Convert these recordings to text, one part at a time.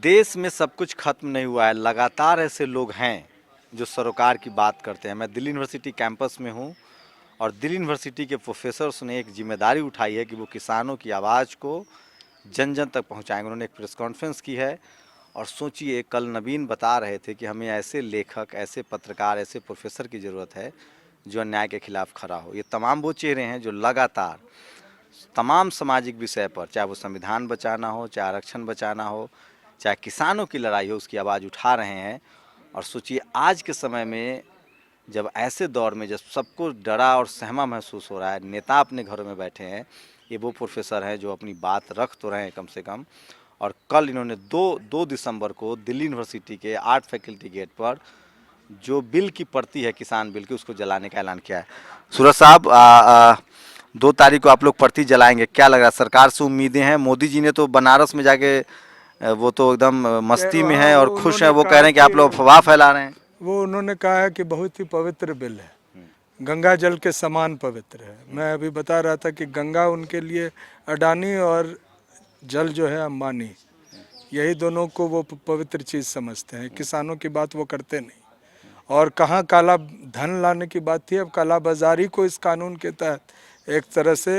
देश में सब कुछ खत्म नहीं हुआ है, लगातार ऐसे लोग हैं जो सरोकार की बात करते हैं। मैं दिल्ली यूनिवर्सिटी कैंपस में हूँ और दिल्ली यूनिवर्सिटी के प्रोफेसर्स ने एक जिम्मेदारी उठाई है कि वो किसानों की आवाज़ को जन जन तक पहुँचाएंगे। उन्होंने एक प्रेस कॉन्फ्रेंस की है और सोचिए, कल नवीन बता रहे थे कि हमें ऐसे लेखक, ऐसे पत्रकार, ऐसे प्रोफेसर की ज़रूरत है जो अन्याय के खिलाफ खड़ा हो। ये तमाम वो चेहरे हैं जो लगातार तमाम सामाजिक विषय पर, चाहे वो संविधान बचाना हो, चाहे आरक्षण बचाना हो, चाहे किसानों की लड़ाई हो, उसकी आवाज़ उठा रहे हैं। और सोचिए, आज के समय में जब ऐसे दौर में जब सबको डरा और सहमा महसूस हो रहा है, नेता अपने घरों में बैठे हैं, ये वो प्रोफेसर हैं जो अपनी बात रख तो रहे हैं कम से कम। और कल इन्होंने 2 दिसंबर को दिल्ली यूनिवर्सिटी के आर्ट फैकल्टी गेट पर जो बिल की प्रति है, किसान बिल की, उसको जलाने का ऐलान किया है। सूरज साहब, 2 तारीख को आप लोग प्रति जलाएंगे, क्या लग रहा है? सरकार से उम्मीदें हैं? मोदी जी ने तो बनारस में जाके वो तो एकदम मस्ती में है और खुश है, वो कह रहे हैं कि आप लोग अफवाह फैला रहे हैं। वो उन्होंने कहा है कि बहुत ही पवित्र बिल है, गंगा जल के समान पवित्र है। मैं अभी बता रहा था कि गंगा उनके लिए अडानी और जल जो है अंबानी, यही दोनों को वो पवित्र चीज़ समझते हैं। किसानों की बात वो करते नहीं। और कहाँ काला धन लाने की बात थी, अब काला बाजारी को इस कानून के तहत एक तरह से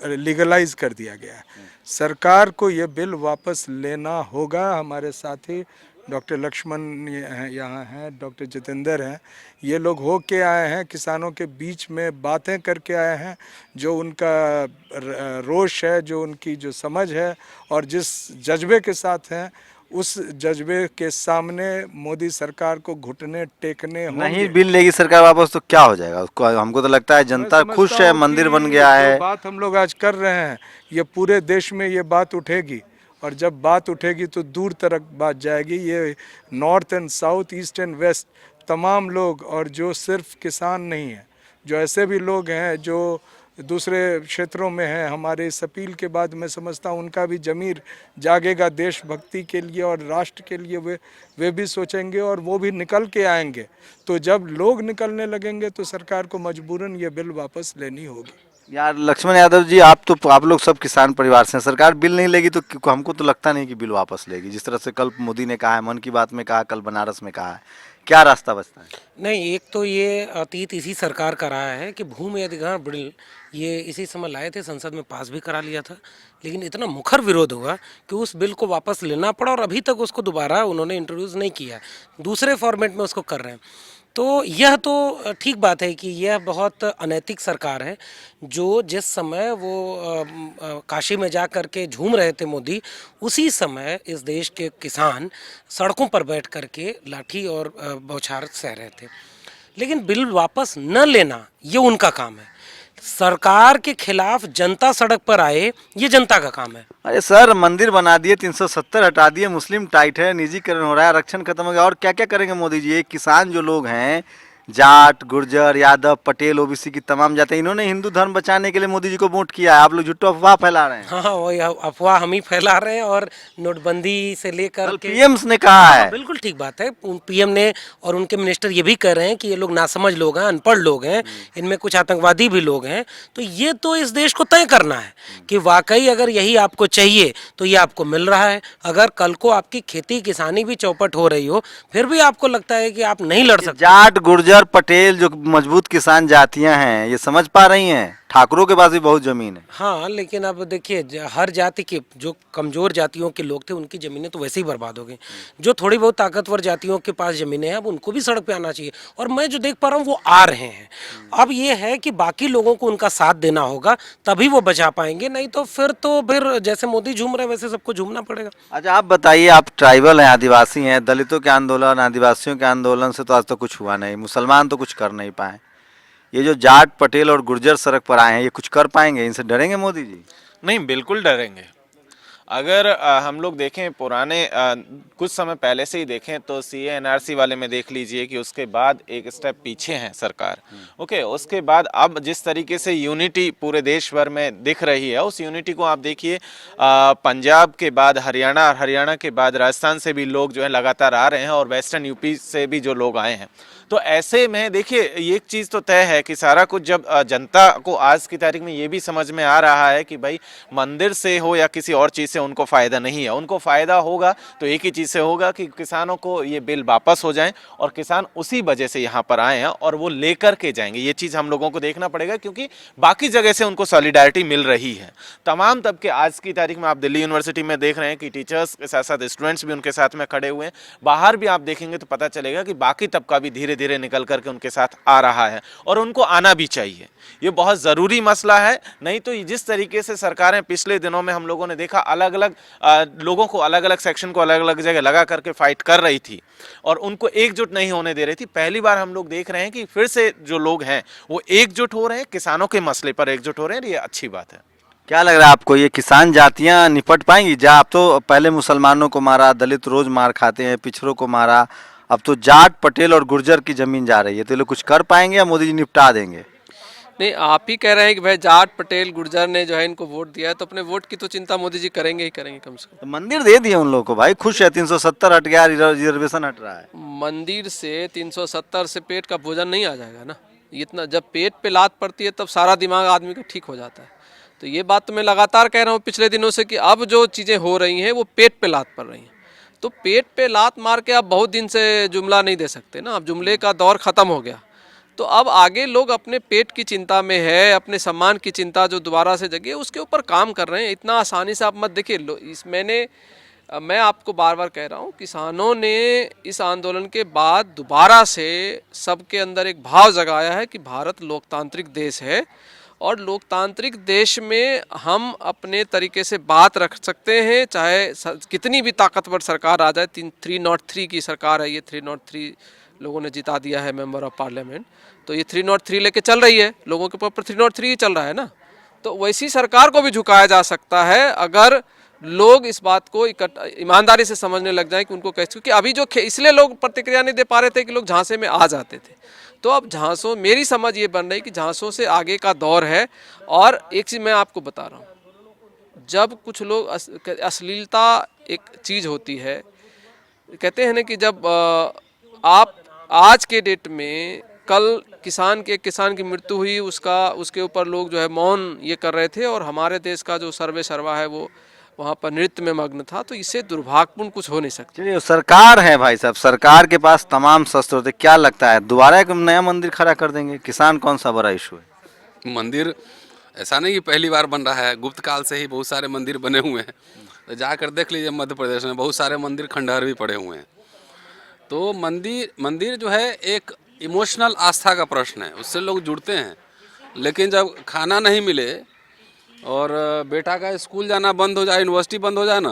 लीगलाइज कर दिया गया है। सरकार को ये बिल वापस लेना होगा। हमारे साथी डॉक्टर लक्ष्मण यहाँ हैं, डॉक्टर जितेंद्र हैं, ये लोग हो के आए हैं, किसानों के बीच में बातें करके आए हैं। जो उनका रोष है, जो उनकी जो समझ है और जिस जज्बे के साथ हैं, उस जज्बे के सामने मोदी सरकार को घुटने टेकने होंगे। नहीं बिल लेगी सरकार वापस तो क्या हो जाएगा उसको? हमको तो लगता है जनता खुश है, मंदिर बन गया है। बात हम लोग आज कर रहे हैं, ये पूरे देश में ये बात उठेगी और जब बात उठेगी तो दूर तक बात जाएगी। ये north and south, east and west तमाम लोग, और जो सिर्फ किसान नहीं है, जो ऐसे भी लोग हैं जो दूसरे क्षेत्रों में हैं, हमारे इस अपील के बाद मैं समझता हूँ उनका भी ज़मीर जागेगा देशभक्ति के लिए और राष्ट्र के लिए। वे भी सोचेंगे और वो भी निकल के आएंगे। तो जब लोग निकलने लगेंगे तो सरकार को मजबूरन ये बिल वापस लेनी होगी। यार लक्ष्मण यादव जी, आप लोग सब किसान परिवार से हैं, सरकार बिल नहीं लेगी तो हमको तो लगता नहीं कि बिल वापस लेगी। जिस तरह से कल मोदी ने कहा है, मन की बात में कहा, कल बनारस में कहा है, क्या रास्ता बचता है? नहीं, एक तो ये अतीत इसी सरकार का रहा है कि भूमि अधिग्रहण बिल ये इसी समय लाए थे, संसद में पास भी करा लिया था, लेकिन इतना मुखर विरोध हुआ कि उस बिल को वापस लेना पड़ा और अभी तक उसको दोबारा उन्होंने इंट्रोड्यूस नहीं किया, दूसरे फॉर्मेट में उसको कर रहे हैं। तो यह तो ठीक बात है कि यह बहुत अनैतिक सरकार है। जो जिस समय वो काशी में जा कर के झूम रहे थे मोदी, उसी समय इस देश के किसान सड़कों पर बैठ कर के लाठी और बौछार सह रहे थे। लेकिन बिल वापस न लेना ये उनका काम है। सरकार के खिलाफ जनता सड़क पर आए, ये जनता का काम है। अरे सर, मंदिर बना दिए, 370 हटा दिए, मुस्लिम टाइट है, निजीकरण हो रहा है, आरक्षण खत्म हो गया, और क्या क्या करेंगे मोदी जी? एक किसान जो लोग हैं, जाट, गुर्जर, यादव, पटेल, ओबीसी की तमाम जाते, इन्होंने हिंदू धर्म बचाने के लिए मोदी जी को वोट किया है। आप लोग झूठो अफवाह फैला रहे हैं। हाँ, वही अफवाह हम ही फैला रहे हैं। और नोटबंदी से लेकर के पीएम ने कहा है। बिल्कुल ठीक बात है, पीएम ने और उनके मिनिस्टर ये भी कह रहे हैं कि ये लोग नासमझ लोग हैं, अनपढ़ लोग हैं, इनमें कुछ आतंकवादी भी लोग हैं। तो ये तो इस देश को तय करना है कि वाकई अगर यही आपको चाहिए तो ये आपको मिल रहा है। अगर कल को आपकी खेती किसानी भी चौपट हो रही हो, फिर भी आपको लगता है कि आप नहीं लड़ सकते। जाट, गुर्जर, पटेल जो मजबूत किसान जातियां हैं, ये समझ पा रही हैं? ठाकुरों के पास भी बहुत जमीन है। हाँ, लेकिन अब देखिए, हर जाति के जो कमजोर जातियों के लोग थे उनकी ज़मीनें तो वैसे ही बर्बाद हो गई। जो थोड़ी बहुत ताकतवर जातियों के पास ज़मीनें हैं, अब उनको भी सड़क पे आना चाहिए, और मैं जो देख पा रहा हूँ वो आ रहे हैं। अब ये है कि बाकी लोगों को उनका साथ देना होगा, तभी वो बचा पाएंगे, नहीं तो फिर जैसे मोदी झूम रहे हैं वैसे सबको झूमना पड़ेगा। अच्छा आप बताइए, आप ट्राइबल हैं, आदिवासी हैं, दलितों के आंदोलन, आदिवासियों के आंदोलन से तो आज तक कुछ हुआ नहीं, मुसलमान तो कुछ कर नहीं पाए। ये जो जाट, पटेल और गुर्जर सड़क पर आए हैं, ये कुछ कर पाएंगे? इनसे डरेंगे मोदी जी? नहीं, बिल्कुल डरेंगे। अगर हम लोग देखें पुराने कुछ समय पहले से ही देखें तो सीए एनआरसी वाले में देख लीजिए कि उसके बाद एक स्टेप पीछे है सरकार। ओके, उसके बाद अब जिस तरीके से यूनिटी पूरे देश भर में दिख रही है, उस यूनिटी को आप देखिए, पंजाब के बाद हरियाणा और हरियाणा के बाद राजस्थान से भी लोग जो है लगातार आ रहे हैं, और वेस्टर्न यूपी से भी जो लोग आए हैं। तो ऐसे में देखिए, ये एक चीज़ तो तय है कि सारा कुछ जब जनता को आज की तारीख में ये भी समझ में आ रहा है कि भाई मंदिर से हो या किसी और चीज़ से उनको फायदा नहीं है। उनको फायदा होगा तो एक ही चीज से होगा कि किसानों को ये बिल वापस हो जाएं और किसान उसी वजह से यहाँ पर आए हैं और वो लेकर के जाएंगे। ये चीज हम लोगों को देखना पड़ेगा क्योंकि बाकी जगह से उनको सॉलिडारिटी मिल रही है। तमाम तबके आज की तारीख में आप दिल्ली यूनिवर्सिटी में देख रहे हैं कि टीचर्स के साथ साथ स्टूडेंट्स भी उनके साथ में खड़े हुए हैं। बाहर भी आप देखेंगे तो पता चलेगा कि बाकी तबका भी धीरे धीरे निकल करके उनके साथ आ रहा है और उनको आना भी चाहिए। ये बहुत ज़रूरी मसला है। नहीं तो जिस तरीके से सरकारें पिछले दिनों में हम लोगों ने देखा अलग अलग लोगों को अलग अलग सेक्शन को अलग अलग जगह लगा करके फाइट कर रही थी और उनको एकजुट नहीं होने दे रही थी। पहली बार हम लोग देख रहे हैं कि फिर से जो लोग हैं वो एकजुट हो रहे हैं, किसानों के मसले पर एकजुट हो रहे हैं। ये अच्छी बात है। क्या लग रहा है आपको, ये किसान जातियां निपट पाएंगी? जा आप तो पहले मुसलमानों को मारा, दलित रोज मार खाते हैं, पिछड़ों को मारा, अब तो जाट पटेल और गुर्जर की जमीन जा रही है, तो ये लोग कुछ कर पाएंगे या मोदी जी निपटा देंगे? नहीं, आप ही कह रहे हैं कि भाई जाट पटेल गुर्जर ने जो है इनको वोट दिया है, तो अपने वोट की तो चिंता मोदी जी करेंगे ही करेंगे कम से कम। तो मंदिर दे दिए उन लोगों को भाई, खुश है, 370 हट गया, रिजर्वेशन हट रहा है। मंदिर से 370 से पेट का भोजन नहीं आ जाएगा ना। इतना जब पेट पे लात पड़ती है तब सारा दिमाग आदमी का ठीक हो जाता है। तो ये बात तो मैं लगातार कह रहा हूँ पिछले दिनों से कि अब जो चीज़ें हो रही हैं वो पेट पे लात पड़ रही हैं। तो पेट पे लात मार के आप बहुत दिन से जुमला नहीं दे सकते ना, अब जुमले का दौर ख़त्म हो गया। तो अब आगे लोग अपने पेट की चिंता में है, अपने सम्मान की चिंता जो दोबारा से जगी है उसके ऊपर काम कर रहे हैं। इतना आसानी से आप मत देखिए। मैं आपको बार बार कह रहा हूँ, किसानों ने इस आंदोलन के बाद दोबारा से सबके अंदर एक भाव जगाया है कि भारत लोकतांत्रिक देश है और लोकतांत्रिक देश में हम अपने तरीके से बात रख सकते हैं, चाहे कितनी भी ताकतवर सरकार आ जाए। 303 की सरकार है ये, 303 लोगों ने जिता दिया है मेंबर ऑफ पार्लियामेंट, तो ये 303 लेके चल रही है, लोगों के ऊपर 303 ही चल रहा है ना। तो वैसी सरकार को भी झुकाया जा सकता है अगर लोग इस बात को ईमानदारी से समझने लग जाएं कि उनको कैसे, क्योंकि अभी जो इसलिए लोग प्रतिक्रिया नहीं दे पा रहे थे कि लोग झांसे में आ जाते थे। तो अब झांसों, मेरी समझ ये बन रही कि झांसों से आगे का दौर है। और एक चीज़ मैं आपको बता रहा हूँ, जब कुछ लोग अश्लीलता एक चीज़ होती है, कहते हैं ना कि जब आप आज के डेट में, कल किसान की मृत्यु हुई, उसके ऊपर लोग जो है मौन ये कर रहे थे और हमारे देश का जो सर्वे सर्वा है वो वहाँ पर नृत्य में मग्न था। तो इससे दुर्भाग्यपूर्ण कुछ हो नहीं सकता। चलिए, सरकार है भाई साहब, सरकार के पास तमाम शस्त्र होते, क्या लगता है दोबारा एक नया मंदिर खड़ा कर देंगे? किसान कौन सा बड़ा इशू है? मंदिर ऐसा नहीं कि पहली बार बन रहा है, गुप्त काल से ही बहुत सारे मंदिर बने हुए हैं। तो जाकर देख लीजिए, मध्य प्रदेश में बहुत सारे मंदिर खंडहर भी पड़े हुए हैं। तो मंदिर जो है एक इमोशनल आस्था का प्रश्न है, उससे लोग जुड़ते हैं। लेकिन जब खाना नहीं मिले और बेटा का स्कूल जाना बंद हो जाए, यूनिवर्सिटी बंद हो जाए ना,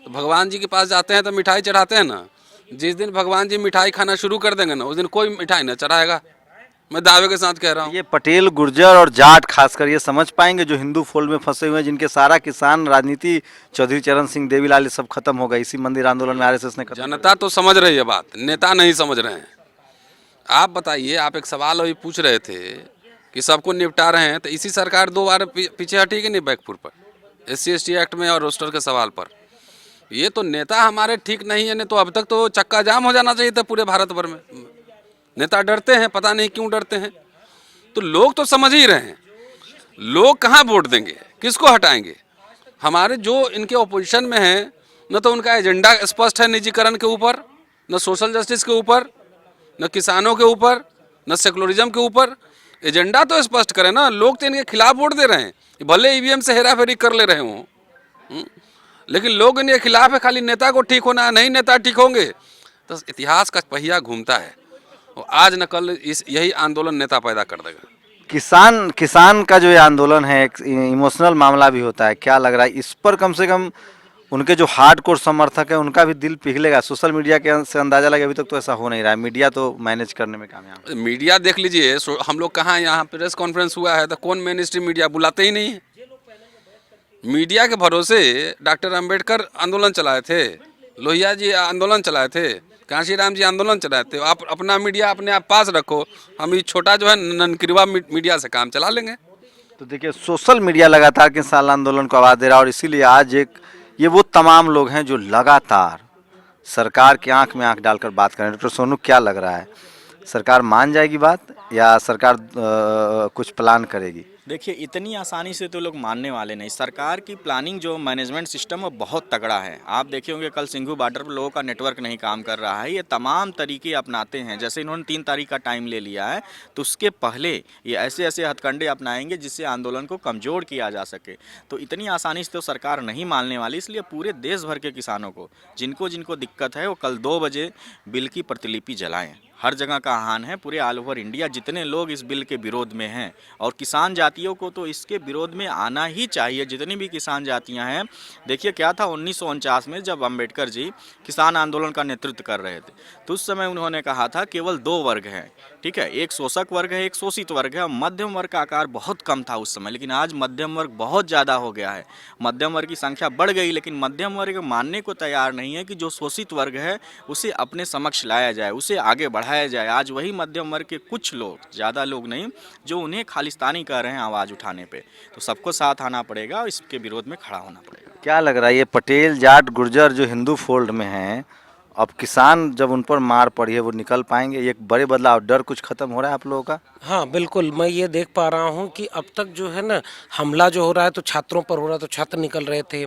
तो भगवान जी के पास जाते हैं तो मिठाई चढ़ाते हैं ना। जिस दिन भगवान जी मिठाई खाना शुरू कर देंगे ना, उस दिन कोई मिठाई ना चढ़ाएगा, मैं दावे के साथ कह रहा हूँ। ये पटेल, गुर्जर और जाट खासकर ये समझ पाएंगे जो हिंदू फोल्ड में फंसे हुए हैं, जिनके सारा किसान राजनीति, चौधरी चरण सिंह, देवीलाल, ये सब खत्म हो गया इसी मंदिर आंदोलन में, आरएसएस ने खत्म। जनता तो समझ रही है बात, नेता नहीं समझ रहे हैं। आप बताइए, आप एक सवाल अभी पूछ रहे थे कि सबको निपटा रहे हैं, तो इसी सरकार 2 बार पीछे हटी कि नहीं बैकफुट पर, SC/ST एक्ट में और रोस्टर के सवाल पर। ये तो नेता हमारे ठीक नहीं है, नहीं तो अब तक तो चक्का जाम हो जाना चाहिए था पूरे भारत भर में। नेता डरते हैं, पता नहीं क्यों डरते हैं। तो लोग तो समझ ही रहे हैं, लोग कहाँ वोट देंगे, किसको हटाएंगे। हमारे जो इनके ऑपोजिशन में हैं, न तो उनका एजेंडा स्पष्ट है निजीकरण के ऊपर, न सोशल जस्टिस के ऊपर, न किसानों के ऊपर, न सेकुलरिज्म के ऊपर। एजेंडा तो स्पष्ट करें ना। लोग तो इनके खिलाफ वोट दे रहे हैं, भले EVM से हेरा फेरी कर ले रहे हों, लेकिन लोग इनके खिलाफ है। खाली नेता को ठीक होना है, नहीं नेता ठीक होंगे तो इतिहास का पहिया घूमता है। और आज न कल यही आंदोलन नेता पैदा कर देगा। किसान का जो ये आंदोलन है, एक इमोशनल मामला भी होता है, क्या लग रहा है इस पर कम से कम उनके जो हार्डकोर समर्थक है उनका भी दिल पिघलेगा? सोशल मीडिया के से अंदाजा लगे, अभी तक तो ऐसा हो नहीं रहा है, मीडिया तो मैनेज करने में कामयाब है। मीडिया देख लीजिए, हम लोग कहाँ, यहाँ प्रेस कॉन्फ्रेंस हुआ है तो कौन मेन स्ट्रीम मीडिया, बुलाते ही नहीं है। मीडिया के भरोसे डॉक्टर अंबेडकर आंदोलन चलाए थे, लोहिया जी आंदोलन चलाए थे, कांशीराम जी आंदोलन चलाए थे। आप अपना मीडिया अपने आप पास रखो, हम ये छोटा जो है ननकिरवा मीडिया से काम चला लेंगे। तो देखिए, सोशल मीडिया लगातार किसान आंदोलन को आवाज़ दे रहा है और इसीलिए आज ये वो तमाम लोग हैं जो लगातार सरकार की आंख में आंख डालकर बात करें। डॉक्टर सोनू, क्या लग रहा है, सरकार मान जाएगी बात या सरकार कुछ प्लान करेगी? देखिए इतनी आसानी से तो लोग मानने वाले नहीं। सरकार की प्लानिंग जो मैनेजमेंट सिस्टम है बहुत तगड़ा है। आप देखे होंगे कल सिंघू बॉर्डर पर लोगों का नेटवर्क नहीं काम कर रहा है। ये तमाम तरीके अपनाते हैं। जैसे इन्होंने 3 तारीख का टाइम ले लिया है तो उसके पहले ये ऐसे ऐसे हथकंडे अपनाएंगे जिससे आंदोलन को कमज़ोर किया जा सके। तो इतनी आसानी से तो सरकार नहीं मानने वाली। इसलिए पूरे देश भर के किसानों को जिनको जिनको दिक्कत है वो कल 2 बजे बिल की प्रतिलिपि जलाएँ। हर जगह का आह्वान है, पूरे ऑल ओवर इंडिया जितने लोग इस बिल के विरोध में हैं और किसान जातियों को तो इसके विरोध में आना ही चाहिए। जितनी भी किसान जातियां हैं, देखिए क्या था 1949 में जब अंबेडकर जी किसान आंदोलन का नेतृत्व कर रहे थे तो उस समय उन्होंने कहा था केवल 2 वर्ग हैं, ठीक है, एक शोषक वर्ग है, एक शोषित वर्ग है। मध्यम वर्ग का आकार बहुत कम था उस समय, लेकिन आज मध्यम वर्ग बहुत ज़्यादा हो गया है। मध्यम वर्ग की संख्या बढ़ गई, लेकिन मध्यम वर्ग मानने को तैयार नहीं है कि जो शोषित वर्ग है उसे अपने समक्ष लाया जाए, उसे आगे बढ़ाया जाए। आज वही मध्यम वर्ग के कुछ लोग, ज़्यादा लोग नहीं, जो उन्हें खालिस्तानी कह रहे हैं आवाज़ उठाने पे। तो सबको साथ आना पड़ेगा और इसके विरोध में खड़ा होना पड़ेगा। क्या लग रहा है ये पटेल जाट गुर्जर जो हिंदू फोल्ड में हैं, अब किसान जब उन पर मार पड़ी है वो निकल पाएंगे? एक बड़े बदलाव, डर कुछ खत्म हो रहा है आप लोगों का? हाँ बिल्कुल, मैं ये देख पा रहा हूँ कि अब तक जो है ना हमला जो हो रहा है तो छात्रों पर हो रहा है तो छात्र निकल रहे थे,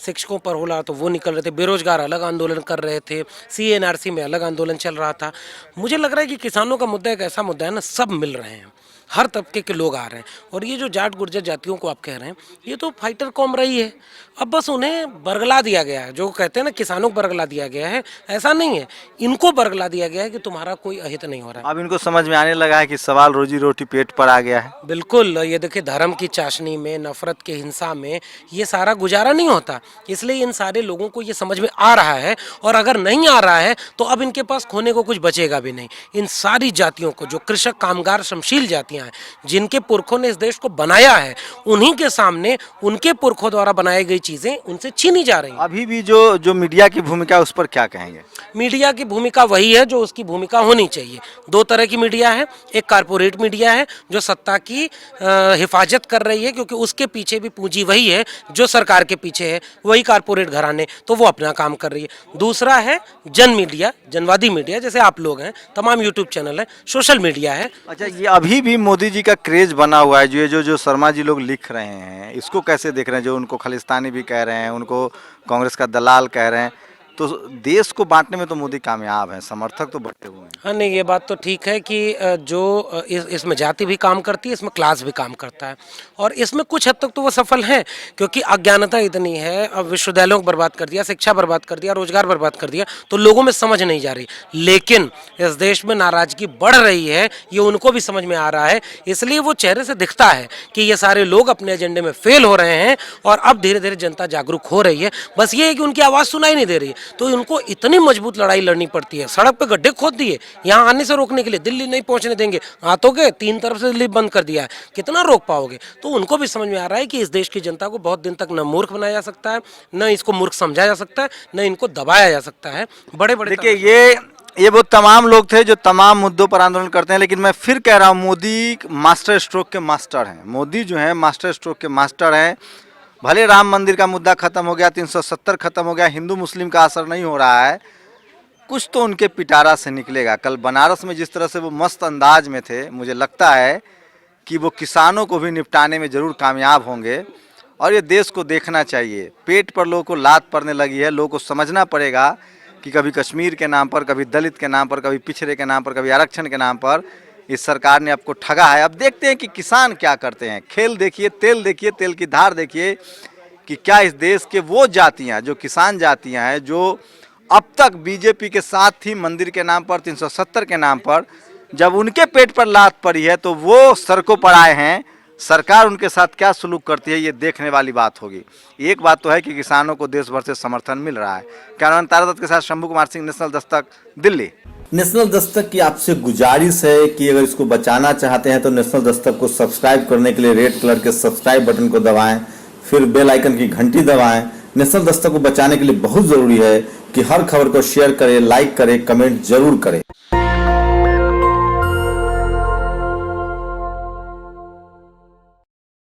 शिक्षकों पर हो रहा तो वो निकल रहे थे, बेरोजगार अलग आंदोलन कर रहे थे, CNRC में अलग आंदोलन चल रहा था। मुझे लग रहा है कि किसानों का मुद्दा एक ऐसा मुद्दा है ना, सब मिल रहे हैं, हर तबके के लोग आ रहे हैं। और ये जो जाट गुर्जर जातियों को आप कह रहे हैं, ये तो फाइटर कौम रही है, अब बस उन्हें बरगला दिया गया है। जो कहते हैं ना किसानों को बरगला दिया गया है, ऐसा नहीं है, इनको बरगला दिया गया है कि तुम्हारा कोई अहित नहीं हो रहा है। अब इनको समझ में आने लगा है कि सवाल रोजी रोटी पेट पर आ गया है। बिल्कुल, ये देखिए धर्म की चाशनी में, नफरत के हिंसा में ये सारा गुजारा नहीं होता। इसलिए इन सारे लोगों को ये समझ में आ रहा है, और अगर नहीं आ रहा है तो अब इनके पास खोने को कुछ बचेगा भी नहीं। इन सारी जातियों को, जो कृषक, कामगार, श्रमशील जातियां हैं, जिनके पुरखों ने इस देश को बनाया है, उन्हीं के सामने उनके पुरखों द्वारा बनाई गई चीजें उनसे छीनी जा रही हैं। अभी भी जो मीडिया की भूमिका है उस पर क्या कहेंगे? मीडिया की भूमिका वही है जो उसकी भूमिका होनी चाहिए। 2 तरह की मीडिया है, एक कारपोरेट मीडिया है जो सत्ता की हिफाजत कर रही है, क्योंकि उसके पीछे भी पूंजी वही है जो सरकार के पीछे है, वही कारपोरेट घराने, तो वो अपना काम कर रही है। दूसरा है जन मीडिया, जनवादी मीडिया, जैसे आप लोग हैं, तमाम यूट्यूब चैनल है, सोशल मीडिया है। अच्छा, ये अभी भी मोदी जी का क्रेज बना हुआ है, जो शर्मा जी लोग लिख रहे हैं, इसको कैसे देख रहे हैं? जो उनको खालिस्तानी भी कह रहे हैं, उनको कांग्रेस का दलाल कह रहे हैं, तो देश को बांटने में तो मोदी कामयाब हैं, समर्थक तो बढ़े हुए हैं। हाँ नहीं, ये बात तो ठीक है कि जो इसमें जाति भी काम करती है, इसमें क्लास भी काम करता है, और इसमें कुछ हद तक तो वो सफल हैं, क्योंकि अज्ञानता इतनी है। अब विश्वविद्यालयों को बर्बाद कर दिया, शिक्षा बर्बाद कर दिया, रोजगार बर्बाद कर दिया, तो लोगों में समझ नहीं जा रही। लेकिन इस देश में नाराजगी बढ़ रही है, ये उनको भी समझ में आ रहा है। इसलिए वो चेहरे से दिखता है कि ये सारे लोग अपने एजेंडे में फेल हो रहे हैं, और अब धीरे धीरे जनता जागरूक हो रही है। बस ये है कि उनकी आवाज़ सुनाई नहीं दे रही है, तो उनको इतनी मजबूत लड़ाई लड़नी पड़ती है। सड़क पे गड्ढे खोद दिए यहाँ आने से रोकने के लिए, दिल्ली नहीं पहुंचने देंगे, आतोगे 3 तरफ से दिल्ली बंद कर दिया है, कितना रोक पाओगे? तो उनको भी समझ में आ रहा है कि इस देश की जनता को बहुत दिन तक न मूर्ख बनाया जा सकता है, न इसको मूर्ख समझा जा सकता है, न इनको दबाया जा सकता है। बड़े बड़े देखिए ये वो तमाम लोग थे जो तमाम मुद्दों पर आंदोलन करते हैं, लेकिन मैं फिर कह रहा हूँ मोदी मास्टर स्ट्रोक के मास्टर हैं। मोदी जो है मास्टर स्ट्रोक के मास्टर हैं। भले राम मंदिर का मुद्दा खत्म हो गया, 370 खत्म हो गया, हिंदू मुस्लिम का असर नहीं हो रहा है, कुछ तो उनके पिटारा से निकलेगा। कल बनारस में जिस तरह से वो मस्त अंदाज में थे, मुझे लगता है कि वो किसानों को भी निपटाने में ज़रूर कामयाब होंगे। और ये देश को देखना चाहिए, पेट पर लोगों को लात पड़ने लगी है। लोगों को समझना पड़ेगा कि कभी कश्मीर के नाम पर, कभी दलित के नाम पर, कभी पिछड़े के नाम पर, कभी आरक्षण के नाम पर इस सरकार ने आपको ठगा है। अब देखते हैं कि किसान क्या करते हैं। खेल देखिए, तेल की धार देखिए कि क्या इस देश के वो जातियां, जो किसान जातियां हैं, जो अब तक बीजेपी के साथ थी मंदिर के नाम पर, 370 के नाम पर, जब उनके पेट पर लात पड़ी है तो वो सड़कों पर आए हैं। सरकार उनके साथ क्या सलूक करती है, ये देखने वाली बात होगी। एक बात तो है कि किसानों को देश भर से समर्थन मिल रहा है। कैमरामैन तारा दत्त के साथ शंभू कुमार सिंह, नेशनल दस्तक, दिल्ली। नेशनल दस्तक की आपसे गुजारिश है कि अगर इसको बचाना चाहते हैं तो नेशनल दस्तक को सब्सक्राइब करने के लिए रेड कलर के सब्सक्राइब बटन को दबाएं, फिर बेल आइकन की घंटी दबाएं। नेशनल दस्तक को बचाने के लिए बहुत जरूरी है कि हर खबर को शेयर करें, लाइक करें, कमेंट जरूर करें।